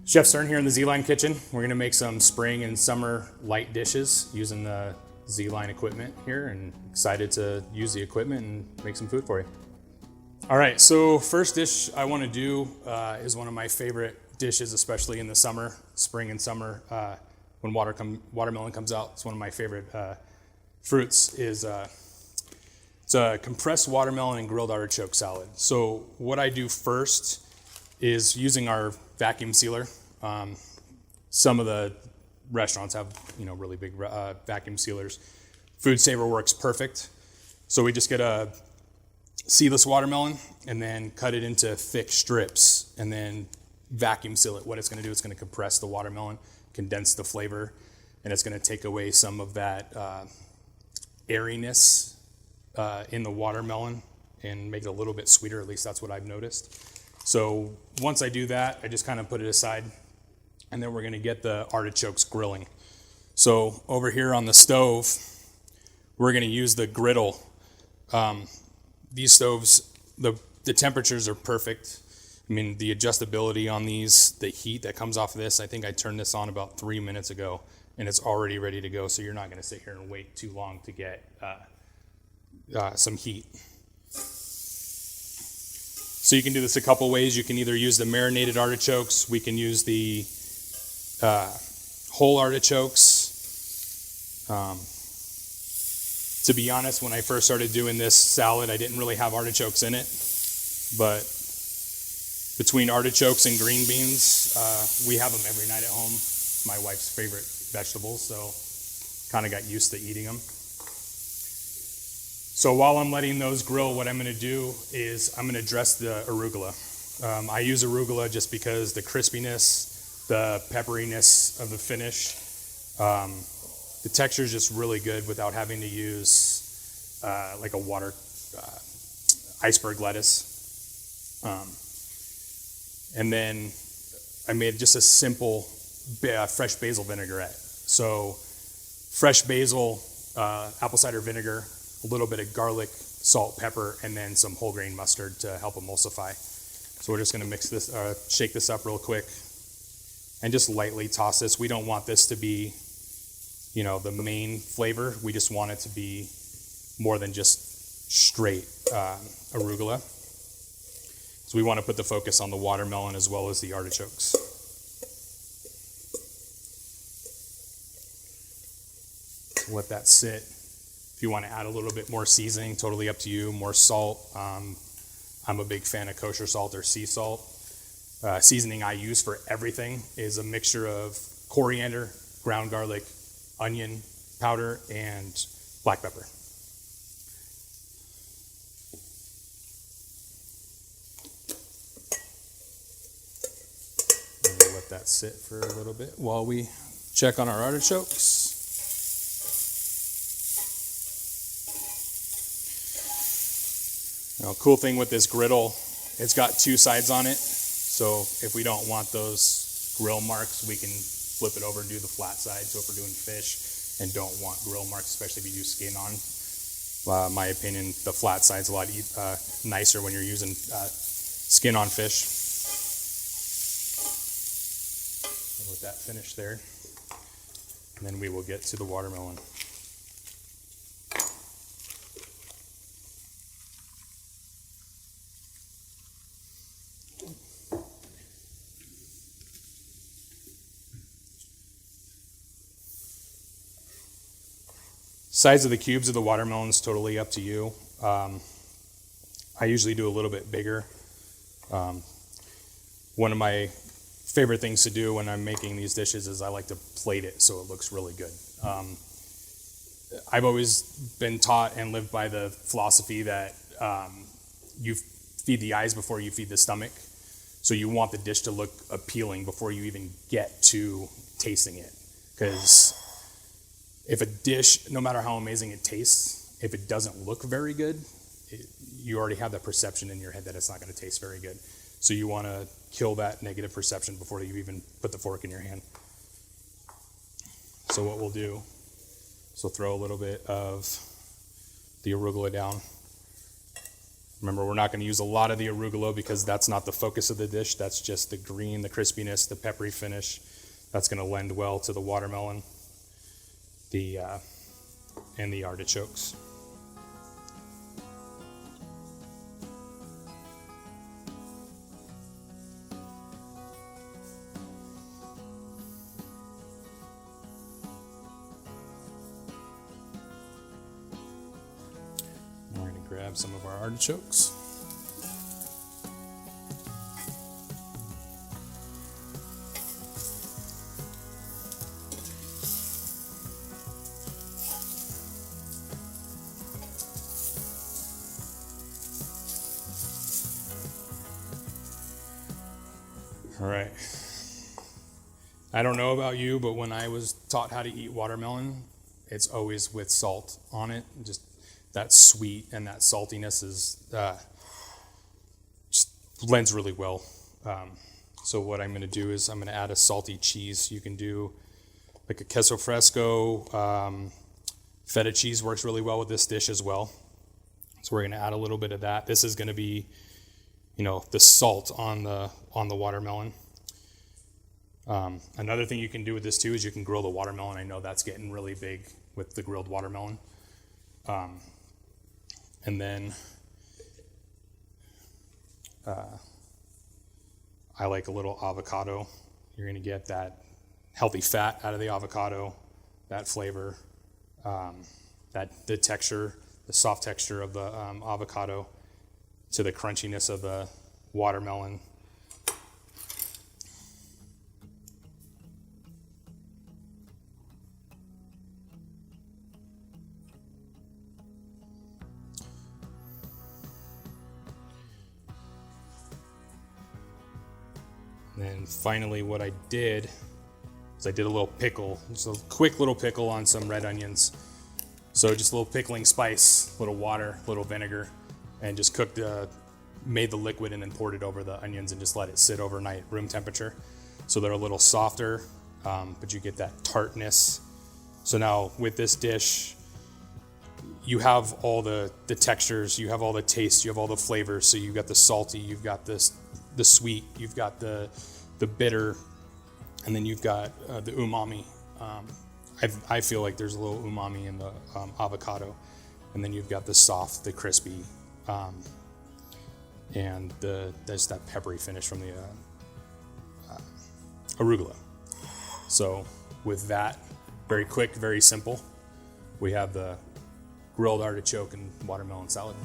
Chef Stern here in the ZLINE kitchen. We're gonna make some spring and summer light dishes using the ZLINE equipment here, and excited to use the equipment and make some food for you. All right, so first dish I wanna do is one of my favorite dishes, especially in the summer, spring and summer, when watermelon comes out. It's one of my favorite fruits. It's a compressed watermelon and grilled artichoke salad. So what I do first is using our vacuum sealer. Some of the restaurants have, really big vacuum sealers. Food Saver works perfect. So we just get a seedless watermelon and then cut it into thick strips and then vacuum seal it. What it's going to do, it's going to compress the watermelon, condense the flavor, and it's going to take away some of that airiness in the watermelon and make it a little bit sweeter. At least that's what I've noticed. So once I do that, I just kind of put it aside, and then we're going to get the artichokes grilling. So over here on the stove, we're going to use the griddle. These stoves, the temperatures are perfect. I mean, the adjustability on these, the heat that comes off of this, I think I turned this on about 3 minutes ago, and it's already ready to go. So you're not going to sit here and wait too long to get some heat. So you can do this a couple ways. You can either use the marinated artichokes. We can use the whole artichokes. To be honest, when I first started doing this salad, I didn't really have artichokes in it. But between artichokes and green beans, we have them every night at home. My wife's favorite vegetables, so kind of got used to eating them. So while I'm letting those grill, what I'm going to do is I'm going to dress the arugula. I use arugula just because the crispiness, the pepperiness of the finish, the texture is just really good without having to use like a water iceberg lettuce. And then I made just a simple fresh basil vinaigrette. So fresh basil, apple cider vinegar, a little bit of garlic, salt, pepper, and then some whole grain mustard to help emulsify. So we're just going to mix this, shake this up real quick, and just lightly toss this. We don't want this to be, the main flavor. We just want it to be more than just straight arugula. So we want to put the focus on the watermelon as well as the artichokes. So let that sit. If you want to add a little bit more seasoning, totally up to you, more salt. I'm a big fan of kosher salt or sea salt. Seasoning I use for everything is a mixture of coriander, ground garlic, onion powder, and black pepper. And we'll let that sit for a little bit while we check on our artichokes. Now, cool thing with this griddle, it's got two sides on it. So if we don't want those grill marks, we can flip it over and do the flat side. So if we're doing fish and don't want grill marks, especially if you do skin on, my opinion, the flat side's a lot nicer when you're using skin on fish. So let that finish there. And then we will get to the watermelon. Size of the cubes of the watermelon is totally up to you. I usually do a little bit bigger. One of my favorite things to do when I'm making these dishes is I like to plate it so it looks really good. I've always been taught and lived by the philosophy that you feed the eyes before you feed the stomach. So you want the dish to look appealing before you even get to tasting it. Because if a dish, no matter how amazing it tastes, if it doesn't look very good, you already have that perception in your head that it's not going to taste very good. So you want to kill that negative perception before you even put the fork in your hand. So what we'll do is we'll throw a little bit of the arugula down. Remember, we're not going to use a lot of the arugula because that's not the focus of the dish. That's just the green, the crispiness, the peppery finish. That's going to lend well to the watermelon, and the artichokes. We're going to grab some of our artichokes. All right. I don't know about you, but when I was taught how to eat watermelon, it's always with salt on it. Just that sweet and that saltiness is just blends really well. So what I'm going to do is I'm going to add a salty cheese. You can do like a Queso Fresco. Feta cheese works really well with this dish as well. So we're going to add a little bit of that. This is going to be, the salt on the watermelon. Another thing you can do with this too is you can grill the watermelon. I know that's getting really big with the grilled watermelon. And then I like a little avocado. You're going to get that healthy fat out of the avocado, that flavor, the texture, the soft texture of the avocado to the crunchiness of the watermelon. And then finally what I did is I did a little pickle, just a quick little pickle on some red onions. So just a little pickling spice, a little water, a little vinegar, and just made the liquid and then poured it over the onions and just let it sit overnight, room temperature. So they're a little softer, but you get that tartness. So now with this dish, you have all the textures, you have all the taste, you have all the flavors. So you've got the salty, you've got the sweet, you've got the bitter, and then you've got the umami. I feel like there's a little umami in the avocado, and then you've got the soft, the crispy, and there's that peppery finish from the arugula. So with that, very quick, very simple, we have the grilled artichoke and watermelon salad.